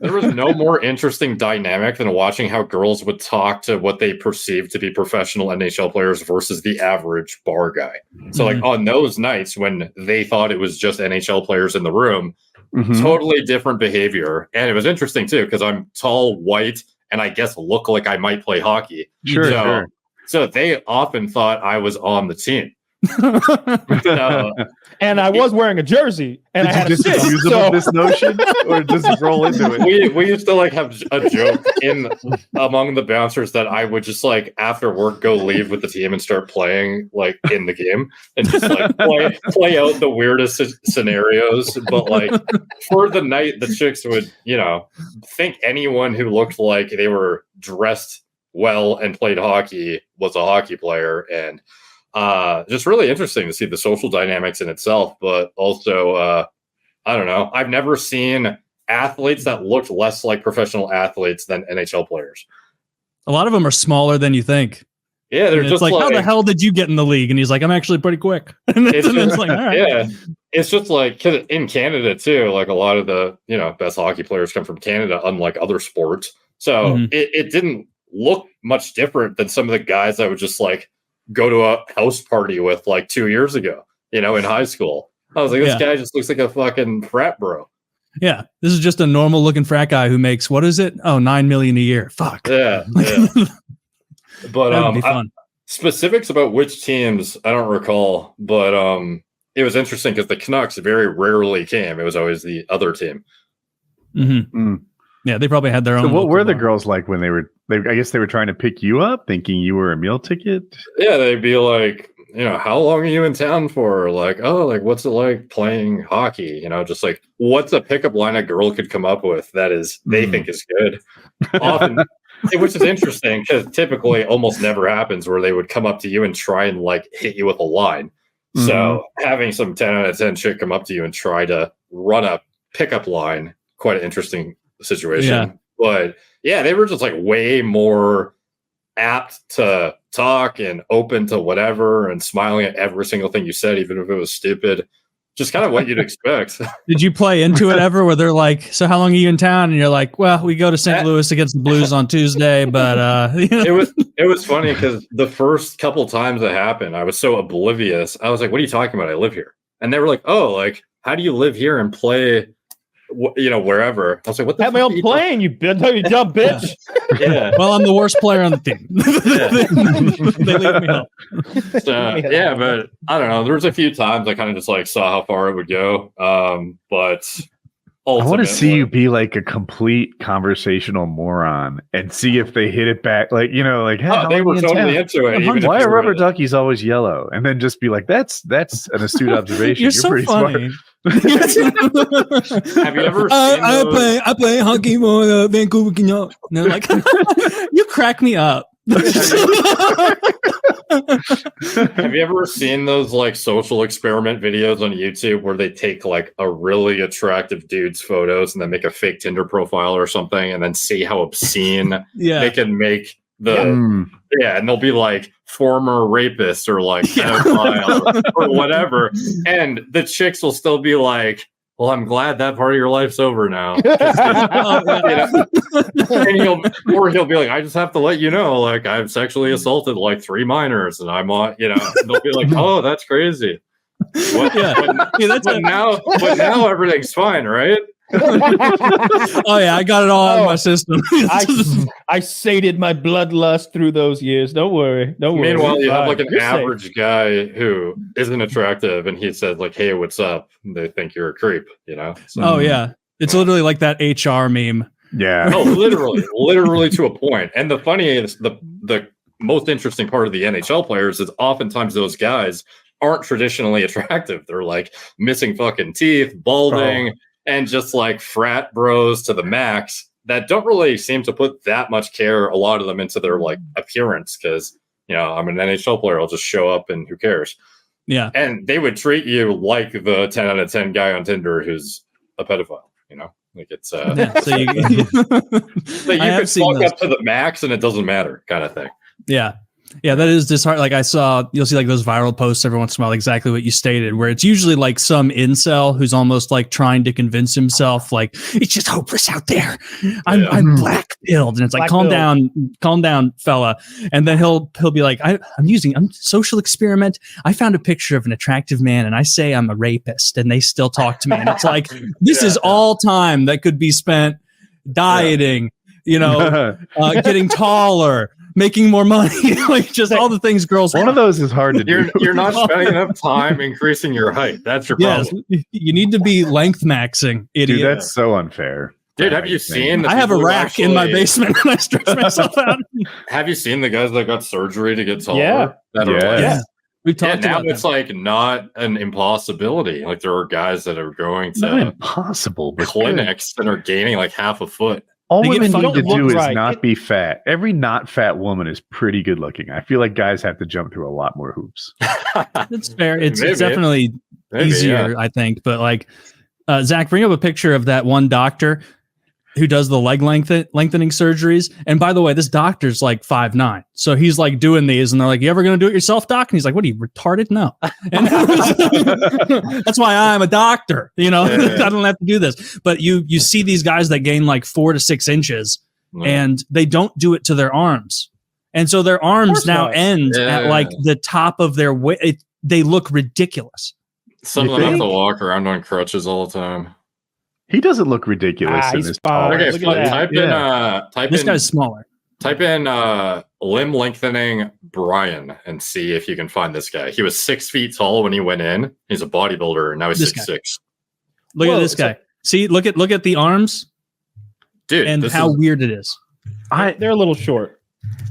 There was no more interesting dynamic than watching how girls would talk to what they perceived to be professional NHL players versus the average bar guy. So, like, on those nights when they thought it was just NHL players in the room, totally different behavior. And it was interesting, too, because I'm tall, white, and I guess look like I might play hockey. Sure. So they often thought I was on the team. And I was wearing a jersey, and I had just use this notion, or just roll into it. We used to like have a joke among the bouncers that I would just like after work go leave with the team and start playing like in the game and just like play out the weirdest scenarios. But like for the night, the chicks would think anyone who looked like they were dressed well and played hockey was a hockey player. And just really interesting to see the social dynamics in itself, but also, I don't know. I've never seen athletes that looked less like professional athletes than NHL players. A lot of them are smaller than you think. Yeah, they're just like, how the hell did you get in the league? And he's like, I'm actually pretty quick. And it's like, all right. Yeah, it's just like in Canada too. Like a lot of the best hockey players come from Canada, unlike other sports. So it didn't look much different than some of the guys that would just like go to a house party with like 2 years ago, in high school. I was like, this guy just looks like a fucking frat bro. Yeah. This is just a normal looking frat guy who makes, what is it? Oh, $9 million a year. Fuck. Yeah. But specifics about which teams, I don't recall, but it was interesting because the Canucks very rarely came. It was always the other team. Yeah, they probably had their own. So what were the girls like when I guess they were trying to pick you up, thinking you were a meal ticket? Yeah, they'd be like, how long are you in town for? Like, oh, like, what's it like playing hockey? Just like, what's a pickup line a girl could come up with that is they think is good? Often, which is interesting because typically almost never happens where they would come up to you and try and like hit you with a line. So having some 10 out of 10 shit come up to you and try to run a pickup line, quite an interesting situation. But yeah, they were just like way more apt to talk and open to whatever and smiling at every single thing you said, even if it was stupid. Just kind of what you'd expect. Did you play into it ever where they're like, so how long are you in town? And you're like, well, we go to St. Louis against the Blues on Tuesday, but it was funny because the first couple times it happened, I was so oblivious. I was like, what are you talking about? I live here. And they were like, oh, like, how do you live here and play wherever? I was like, what the have my own plane, you dumb bitch. Yeah. Well, I'm the worst player on the team. They leave me up. So, yeah, but I don't know. There was a few times I kind of just like saw how far it would go. But I want to see you be like a complete conversational moron and see if they hit it back. Like, like, hey, they were totally into it. Why are rubber duckies always yellow? And then just be like, that's an astute observation. You're so pretty funny. Smart. Have you ever seen I play hockey for Vancouver Canucks. No, like you crack me up. Have you ever seen those like social experiment videos on YouTube where they take like a really attractive dude's photos and then make a fake Tinder profile or something and then see how obscene they can make and they'll be like former rapist or like pedophile or whatever, and the chicks will still be like, well, I'm glad that part of your life's over now. And he'll be like, I just have to let you know, like, I've sexually assaulted like 3 minors, and I'm on, they'll be like, oh, that's crazy. But now everything's fine, right? Oh yeah, I got it all out of my system. I sated my bloodlust through those years. Don't worry. Meanwhile, you have like an average guy who isn't attractive, and he says like, "Hey, what's up?" And they think you're a creep, So, oh yeah, it's literally like that HR meme. Yeah. No, literally to a point. And the funny is the most interesting part of the NHL players is oftentimes those guys aren't traditionally attractive. They're like missing fucking teeth, balding. And just like frat bros to the max that don't really seem to put that much care, a lot of them, into their like appearance because, I'm an NHL player. I'll just show up and who cares? Yeah. And they would treat you like the 10 out of 10 guy on Tinder who's a pedophile, Like it's so you can fuck up to the max and it doesn't matter kind of thing. Yeah. Yeah, that is disheartening. Like you'll see like those viral posts every once in a while, exactly what you stated, where it's usually like some incel who's almost like trying to convince himself, like, it's just hopeless out there. I'm black pilled. And it's like, calm down, fella. And then he'll be like, I'm social experiment. I found a picture of an attractive man and I say I'm a rapist and they still talk to me. And it's like, this is all time that could be spent dieting, getting taller, making more money, like just all the things girls One want. of those is hard to do. You're not spending enough time increasing your height. That's your problem. Yes, you need to be length maxing, idiot. Dude, that's so unfair. Dude, have you seen? I have a rack in my basement and I stretch myself out. Have you seen the guys that got surgery to get taller? Yeah. We've talked now about it's them. like not an impossibility. Like there are guys that are going Not to impossible, but clinics and are gaining like half a foot. all They get women fucked need to up. do is Right. not be fat. Every not fat woman is pretty good looking. I feel like guys have to jump through a lot more hoops. It's fair. It's Maybe. definitely Maybe, easier, yeah. I think. But like, Zach, bring up a picture of that one doctor who does the leg lengthening surgeries. And by the way, this doctor's like 5'9". So he's like doing these and they're like, you ever going to do it yourself, doc? And he's like, what are you, retarded? No. And that's why I'm a doctor. I don't have to do this. But you see these guys that gain like 4 to 6 inches and they don't do it to their arms. And so their arms now end at like the top of their weight. They look ridiculous. Some of them have to walk around on crutches all the time. He doesn't look ridiculous in he's this fine. tall. Okay, Look at that. This guy's smaller. Type in limb lengthening Brian and see if you can find this guy. He was 6 feet tall when he went in. He's a bodybuilder and now he's This 6'6". Look at this guy. See, look at the arms, Dude, and this how is, weird it is. They're a little short.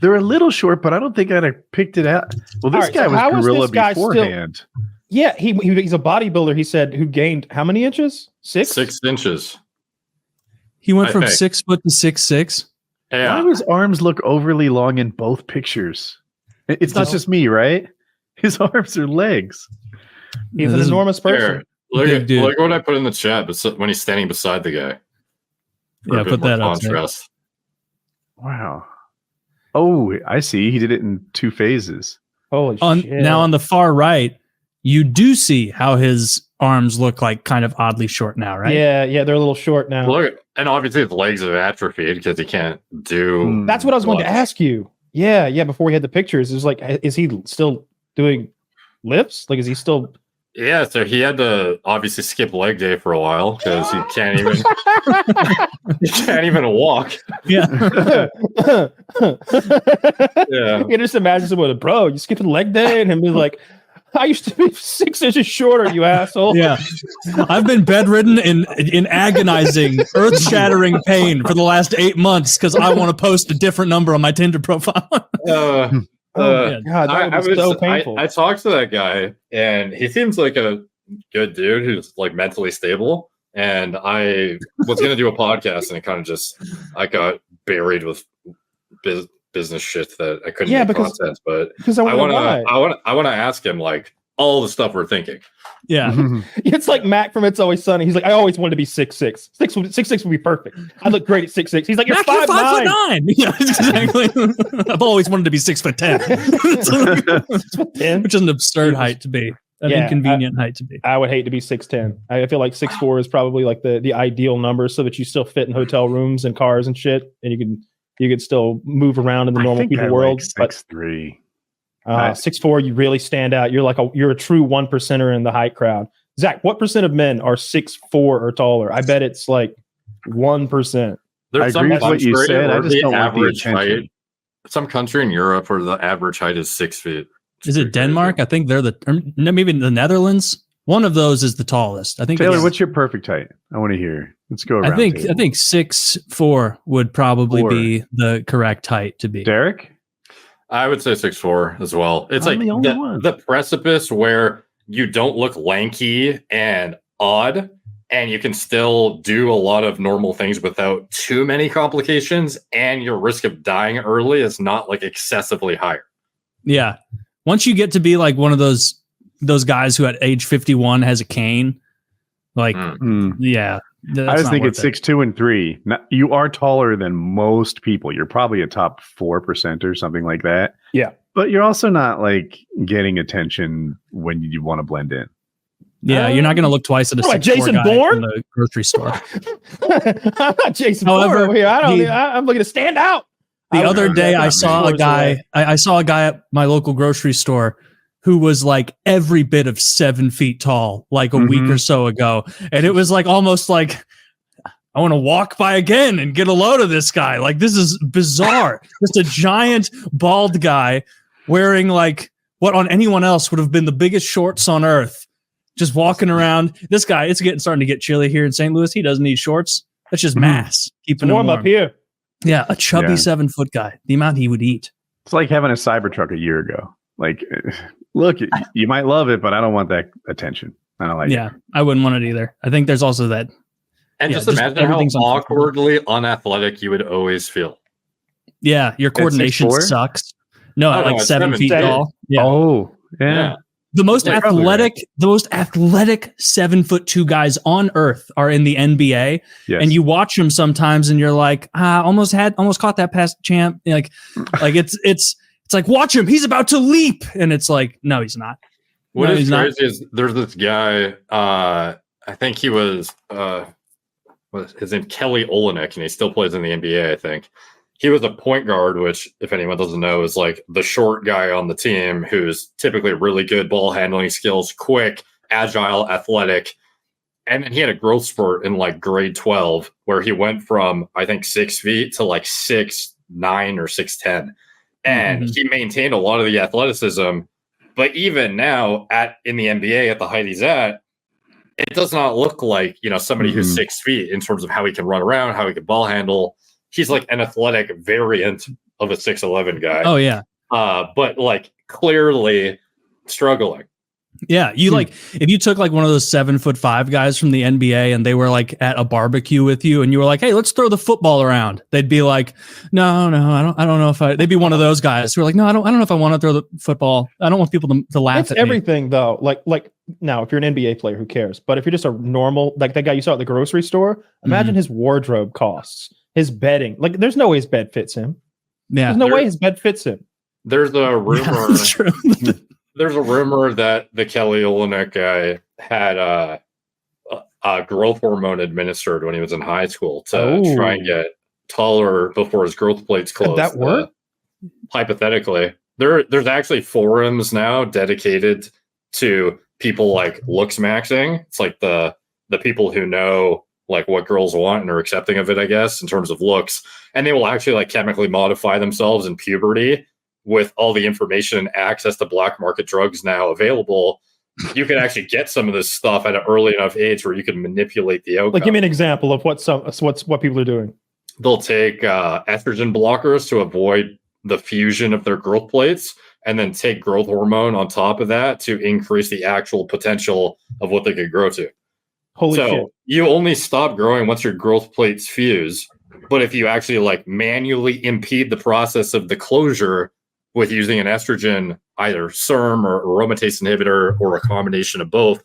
They're a little short, but I don't think I'd have picked it out. Well, this All right, guy so how was is gorilla this guy still- beforehand. Yeah, he's a bodybuilder. He said who gained how many inches? 6? 6 inches. He went I from think. 6 foot to 6'6". Why Yeah. do his arms look overly long in both pictures? It's not just me, right? His arms are legs. He's an This is- enormous person. Here, Big dude. look what I put in the chat when he's standing beside the guy. For Yeah, a bit put more that up. Zach. contrast. Wow. Oh, I see. He did it in 2 phases. Holy shit! Now on the far right, you do see how his arms look like kind of oddly short now, right? yeah, they're a little short now. Look, and obviously his legs have atrophied because he can't do. That's what I was going to much. ask you. Yeah. Before we had the pictures, it was like, is he still doing lifts? Like, is he still? Yeah, so he had to obviously skip leg day for a while because he can't even walk. Yeah. Yeah. You can just imagine someone, bro, you skipping leg day, and him be like, I used to be 6 inches shorter, you asshole. Yeah. I've been bedridden in agonizing, earth-shattering pain for the last 8 months because I want to post a different number on my Tinder profile. Oh my God, that would be so painful. I talked to that guy, and he seems like a good dude who's like mentally stable. And I was going to do a podcast, and it kind of just I got buried with business shit that I couldn't make content. But because I want to ask him like all the stuff we're thinking. Yeah. It's like Mac from It's Always Sunny. He's like, I always wanted to be 6'6". 6'6" would be perfect. I look great at 6'6". He's like, you're 5'9". Yeah, exactly. I've always wanted to be 6'10", which is an absurd height to be, an inconvenient height to be. I would hate to be 6'10". I feel like 6'4" is probably like the ideal number, so that you still fit in hotel rooms and cars and shit, and you could still move around in the normal people world. Like 6'3". 6'4", you really stand out. You're a true 1%er in the height crowd. Zach, what % of men are 6'4" or taller? I bet it's like 1%. There's I agree with what you said. I just don't want the average height. attention. Some country in Europe where the average height is 6 feet. Is it Denmark? I think they're maybe the Netherlands. One of those is the tallest. I think. Taylor, what's your perfect height? I want to hear. Let's go around. I think 6'4" would probably be the correct height to be. Derek? I would say 6'4" as well. It's I'm like the only one. the precipice where you don't look lanky and odd, and you can still do a lot of normal things without too many complications, and your risk of dying early is not like excessively higher. Yeah. Once you get to be like one of those guys who at age 51 has a cane, like, yeah. I just think it's 6'2" and 3. You are taller than most people. You're probably a top 4% or something like that. Yeah. But you're also not like getting attention when you want to blend in. Yeah, you're not going to look twice at a like 6'4" Jason guy Bourne in the grocery store. I'm not Jason However, Bourne over here. I'm looking to stand out. The other day, I saw a guy. I saw a guy at my local grocery store who was like every bit of 7 feet tall, like a week or so ago, and it was like almost like I want to walk by again and get a load of this guy. Like this is bizarre. Just a giant bald guy wearing like what on anyone else would have been the biggest shorts on earth, just walking around. This guy, it's starting to get chilly here in St. Louis. He doesn't need shorts. That's just mass. Keeping him warm up here. Yeah, a chubby 7-foot guy. The amount he would eat. It's like having a Cybertruck a year ago. Like, look, you might love it, but I don't want that attention. I don't like it. Yeah, I wouldn't want it either. I think there's also that. And just imagine how awkwardly unathletic you would always feel. Yeah, your coordination sucks. No, like 7 feet tall. Yeah. Oh, yeah. The most athletic 7'2" guys on earth are in the NBA. Yes. And you watch them sometimes and you're like, almost caught that pass, champ. Like it's like, watch him, he's about to leap. And it's like, no, he's not. What is crazy is there's this guy, I think he was his name Kelly Olynyk, and he still plays in the NBA, I think. He was a point guard, which, if anyone doesn't know, is like the short guy on the team who's typically really good ball handling skills, quick, agile, athletic. And then he had a growth spurt in like grade 12 where he went from, I think, 6 feet to like 6'9" or 6'10". And he maintained a lot of the athleticism. But even now in the NBA at the height he's at, it does not look like, somebody who's 6 feet in terms of how he can run around, how he can ball handle. He's like an athletic variant of a 6'11" guy. Oh, yeah. But like clearly struggling. Yeah. If you took like one of those 7'5" guys from the NBA and they were like at a barbecue with you and you were like, hey, let's throw the football around. They'd be like, no, I don't know if they'd be one of those guys who are like, no, I don't know if I want to throw the football. I don't want people to laugh at everything though. Like now, if you're an NBA player, who cares? But if you're just a normal, like that guy you saw at the grocery store, imagine his wardrobe costs. His bedding, like there's no way his bed fits him. Yeah, there's no way his bed fits him. There's a rumor. Yeah, there's a rumor that the Kelly Olynyk guy had a growth hormone administered when he was in high school to try and get taller before his growth plates closed. Did that work? Hypothetically, there's actually forums now dedicated to people like Looksmaxxing. It's like the people who know like what girls want and are accepting of it, I guess, in terms of looks. And they will actually like chemically modify themselves in puberty with all the information and access to black market drugs now available. You can actually get some of this stuff at an early enough age where you can manipulate the outcome. Like, give me an example of what people are doing. They'll take estrogen blockers to avoid the fusion of their growth plates, and then take growth hormone on top of that to increase the actual potential of what they could grow to. Holy shit. You only stop growing once your growth plates fuse. But if you actually like manually impede the process of the closure with using an estrogen, either SERM or aromatase inhibitor or a combination of both,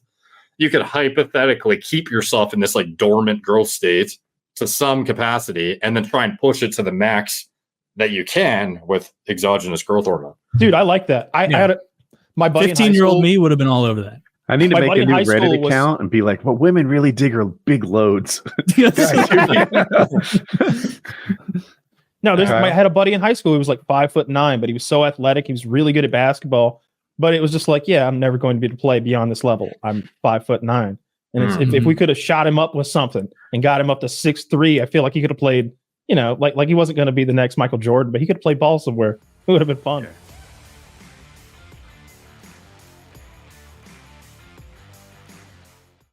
you could hypothetically keep yourself in this like dormant growth state to some capacity and then try and push it to the max that you can with exogenous growth hormone. Dude, I like that. I had my buddy 15-year-old me would have been all over that. I need to make a new Reddit account and be like, well, women really dig her big loads. No, I had a buddy in high school who was like 5'9", but he was so athletic. He was really good at basketball. But it was just like, I'm never going to be able to play beyond this level. I'm 5'9". And if we could have shot him up with something and got him up to 6'3", I feel like he could have played, like he wasn't going to be the next Michael Jordan, but he could have played ball somewhere. It would have been fun.